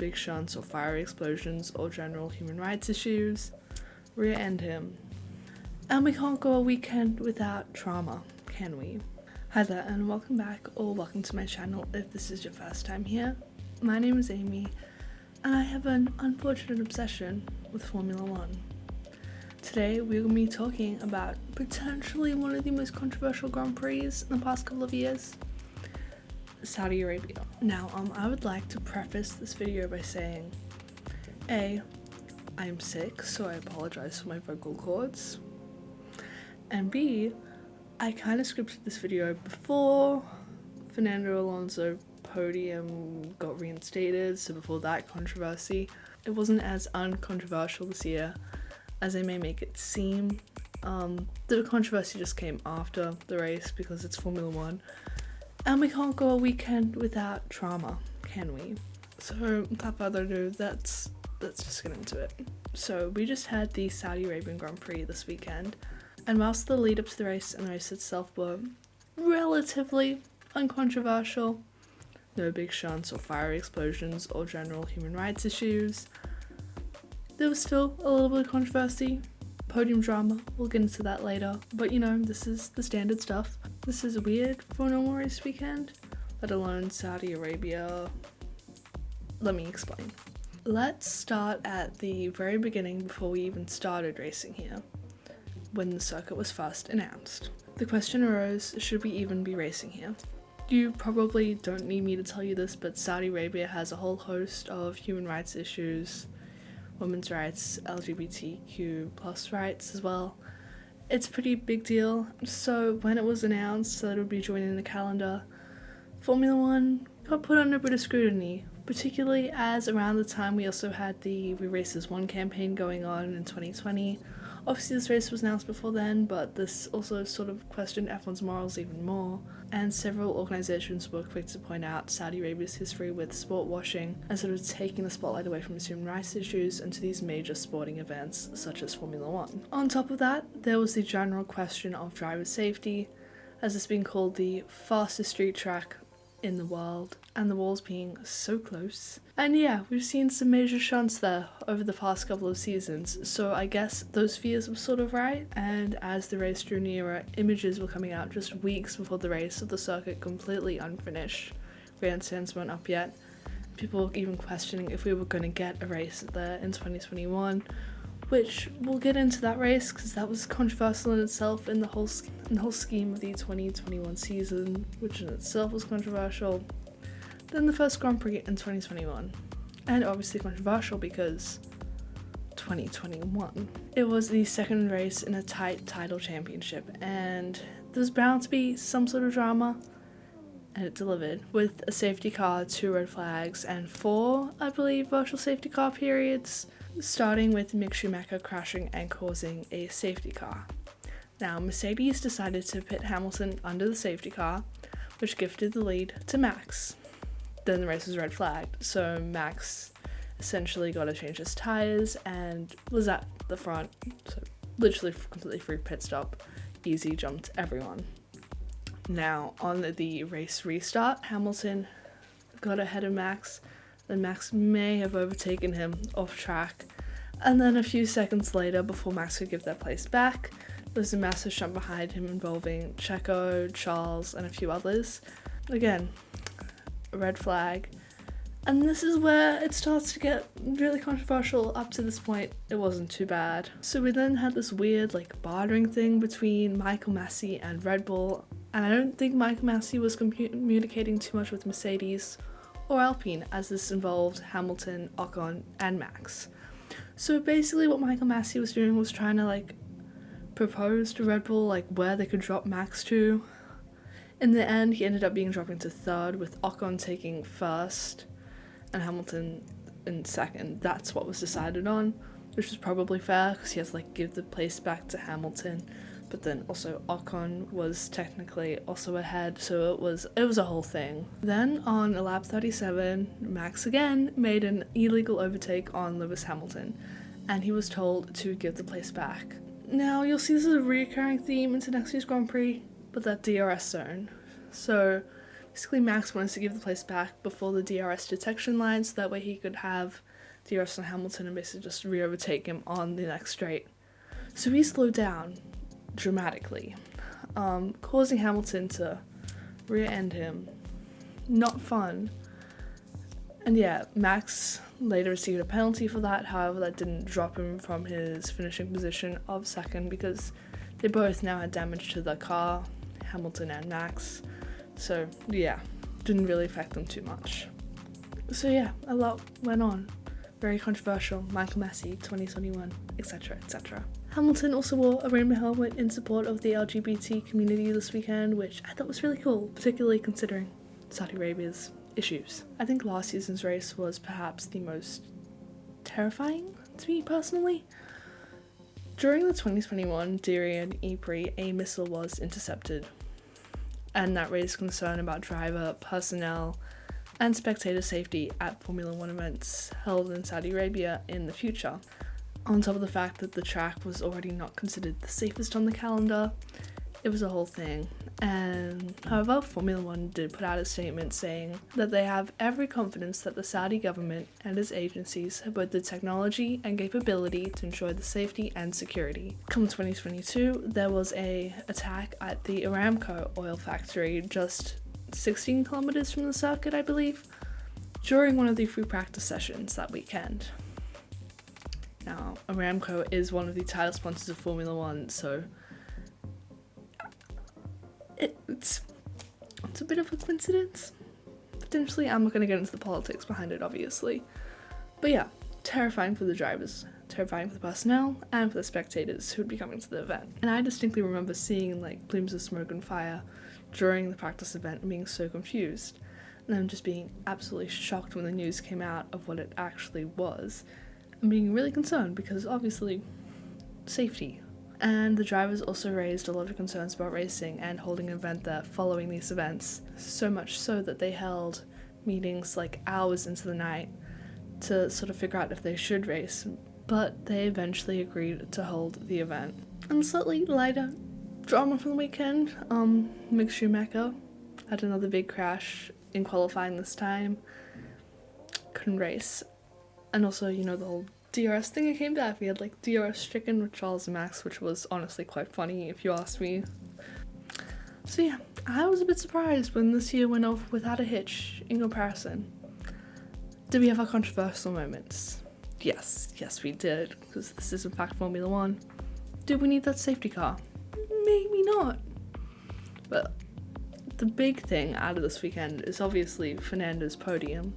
big shunts or fiery explosions or general human rights issues. Rear-end him. And we can't go a weekend without drama, can we? Hi there and welcome back, or welcome to my channel if this is your first time here. My name is Amy and I have an unfortunate obsession with Formula 1. Today we're going to be talking about potentially one of the most controversial Grand Prix in the past couple of years, Saudi Arabia. Now, I would like to preface this video by saying, A, I am sick, so I apologize for my vocal cords, and B, I kind of scripted this video before Fernando Alonso podium got reinstated, so before that controversy. It wasn't as uncontroversial this year as they may make it seem. The controversy just came after the race because it's Formula 1, and we can't go a weekend without drama, can we? So without further ado, let's just get into it. So we just had the Saudi Arabian Grand Prix this weekend, and whilst the lead up to the race and the race itself were relatively uncontroversial, no big shunts or fiery explosions or general human rights issues, there was still a little bit of controversy, podium drama, we'll get into that later, but you know, this is the standard stuff. This is weird for a normal race weekend, let alone Saudi Arabia. Let me explain. Let's start at the very beginning before we even started racing here, when the circuit was first announced. The question arose, should we even be racing here? You probably don't need me to tell you this, but Saudi Arabia has a whole host of human rights issues, women's rights, LGBTQ plus rights as well. It's a pretty big deal. So when it was announced that it would be joining the calendar, Formula 1 got put under a bit of scrutiny, particularly as around the time we also had the We Race as One campaign going on in 2020. Obviously this race was announced before then, but this also sort of questioned F1's morals even more, and several organisations were quick to point out Saudi Arabia's history with sport washing and sort of taking the spotlight away from its human rights issues into these major sporting events such as Formula 1. On top of that, there was the general question of driver safety, as it's been called the fastest street track in the world, and the walls being so close. And yeah, we've seen some major shunts there over the past couple of seasons, so I guess those fears were sort of right, and as the race drew nearer, images were coming out just weeks before the race of the circuit completely unfinished. Grandstands weren't up yet. People were even questioning if we were going to get a race there in 2021, which we'll get into that race because that was controversial in itself in the whole scheme of the 2021 season, which in itself was controversial. Then the first Grand Prix in 2021, and obviously controversial because 2021. It was the second race in a tight title championship, and there was bound to be some sort of drama, and it delivered, with a safety car, 2 red flags, and 4, I believe, virtual safety car periods, starting with Mick Schumacher crashing and causing a safety car. Now, Mercedes decided to pit Hamilton under the safety car, which gifted the lead to Max. Then the race was red flagged, so Max essentially got to change his tyres and was at the front, so literally completely free pit stop, easy, jumped everyone. Now, on the race restart, Hamilton got ahead of Max, then Max may have overtaken him off track, and then a few seconds later, before Max could give that place back, there was a massive shunt behind him involving Checo, Charles, and a few others. Again, a red flag. And this is where it starts to get really controversial. Up to this point, it wasn't too bad. So we then had this weird bartering thing between Michael Masi and Red Bull, and I don't think Michael Masi was communicating too much with Mercedes or Alpine, as this involved Hamilton, Ocon, and Max. So basically what Michael Masi was doing was trying to propose to Red Bull where they could drop Max to. In the end, he ended up being dropping to third, with Ocon taking first and Hamilton in second. That's what was decided on, which was probably fair because he has to give the place back to Hamilton. But then also Ocon was technically also ahead, so it was a whole thing. Then on lap 37, Max again made an illegal overtake on Lewis Hamilton, and he was told to give the place back. Now you'll see this is a recurring theme into next year's Grand Prix, but that DRS zone. So Basically, Max wanted to give the place back before the DRS detection line, so that way he could have DRS on Hamilton and basically just re-overtake him on the next straight. So he slowed down dramatically, causing Hamilton to rear-end him. Not fun. And yeah, Max later received a penalty for that, however that didn't drop him from his finishing position of second because they both now had damage to the car, Hamilton and Max. So yeah, didn't really affect them too much. So yeah, a lot went on. Very controversial, Michael Massey, 2021, etc, etc. Hamilton also wore a rainbow helmet in support of the LGBT community this weekend, which I thought was really cool, particularly considering Saudi Arabia's issues. I think last season's race was perhaps the most terrifying to me personally. During the 2021 Durian Ypres, a missile was intercepted, and that raised concern about driver, personnel, and spectator safety at Formula One events held in Saudi Arabia in the future. On top of the fact that the track was already not considered the safest on the calendar, it was a whole thing. And however, Formula One did put out a statement saying that they have every confidence that the Saudi government and its agencies have both the technology and capability to ensure the safety and security. Come 2022, there was an attack at the Aramco oil factory just 16 kilometers from the circuit, I believe, during one of the free practice sessions that weekend. Now, Aramco is one of the title sponsors of Formula One, so it's a bit of a coincidence. Potentially, I'm not going to get into the politics behind it, obviously. But yeah, terrifying for the drivers, terrifying for the personnel, and for the spectators who would be coming to the event. And I distinctly remember seeing like plumes of smoke and fire during the practice event and being so confused. And then just being absolutely shocked when the news came out of what it actually was. And being really concerned because obviously, safety. And the drivers also raised a lot of concerns about racing and holding an event there following these events, so much so that they held meetings like hours into the night to sort of figure out if they should race, but they eventually agreed to hold the event. And slightly lighter drama from the weekend, Mick Schumacher had another big crash in qualifying this time, couldn't race, and also, you know, the whole DRS thing that came back. We had like DRS stricken with Charles and Max, which was honestly quite funny if you ask me. So yeah, I was a bit surprised when this year went off without a hitch in comparison. Did we have our controversial moments? Yes we did, because this is in fact Formula One. Did we need that safety car? Maybe not. But the big thing out of this weekend is obviously Fernando's podium.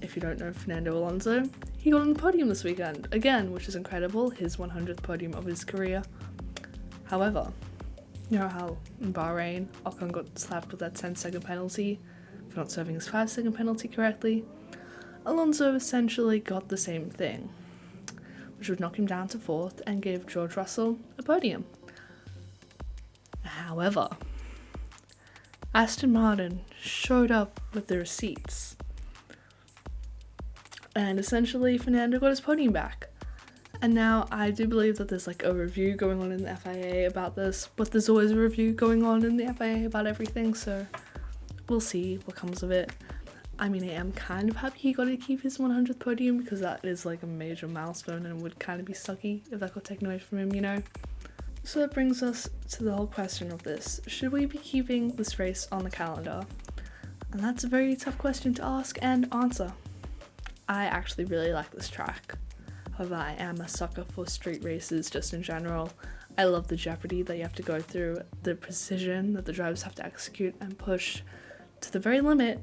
If you don't know Fernando Alonso, he got on the podium this weekend, again, which is incredible, his 100th podium of his career. However, you know how in Bahrain, Ocon got slapped with that 10-second penalty for not serving his 5-second penalty correctly? Alonso essentially got the same thing, which would knock him down to 4th and give George Russell a podium. However, Aston Martin showed up with the receipts. And essentially, Fernando got his podium back. And now I do believe that there's like a review going on in the FIA about this, but there's always a review going on in the FIA about everything, so we'll see what comes of it. I mean, I am kind of happy he got to keep his 100th podium because that is like a major milestone and would kind of be sucky if that got taken away from him, you know? So that brings us to the whole question of this. Should we be keeping this race on the calendar? And that's a very tough question to ask and answer. I actually really like this track. However, I am a sucker for street races just in general. I love the jeopardy that you have to go through, the precision that the drivers have to execute and push to the very limit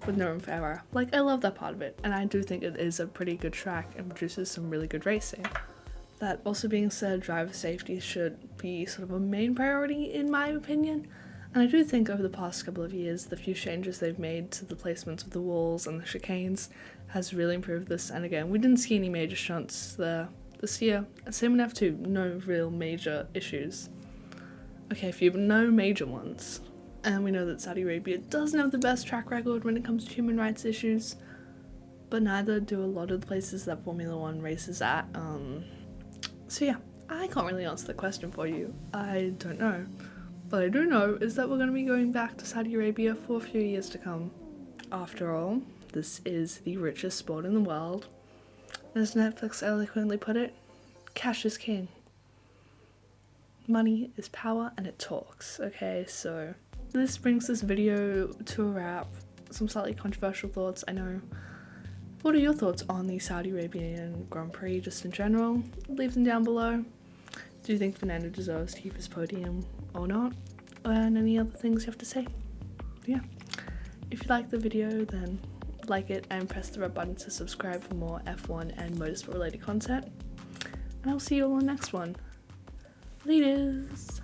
with no room for error. Like, I love that part of it, and I do think it is a pretty good track and produces some really good racing. That also being said, driver safety should be sort of a main priority in my opinion. And I do think over the past couple of years, the few changes they've made to the placements of the walls and the chicanes has really improved this. And again, we didn't see any major shunts there this year. Same in F2, no real major issues. Okay, a few, but no major ones. And we know that Saudi Arabia doesn't have the best track record when it comes to human rights issues, but neither do a lot of the places that Formula One races at. So yeah, I can't really answer the question for you. I don't know. What I do know is that we're going to be going back to Saudi Arabia for a few years to come. After all, this is the richest sport in the world. As Netflix eloquently put it, cash is king. Money is power and it talks. Okay, so this brings this video to a wrap. Some slightly controversial thoughts, I know. What are your thoughts on the Saudi Arabian Grand Prix just in general? Leave them down below. Do you think Fernando deserves to keep his podium or not? And any other things you have to say? Yeah. If you like the video, then like it and press the red button to subscribe for more F1 and motorsport related content. And I'll see you all on the next one. Laters!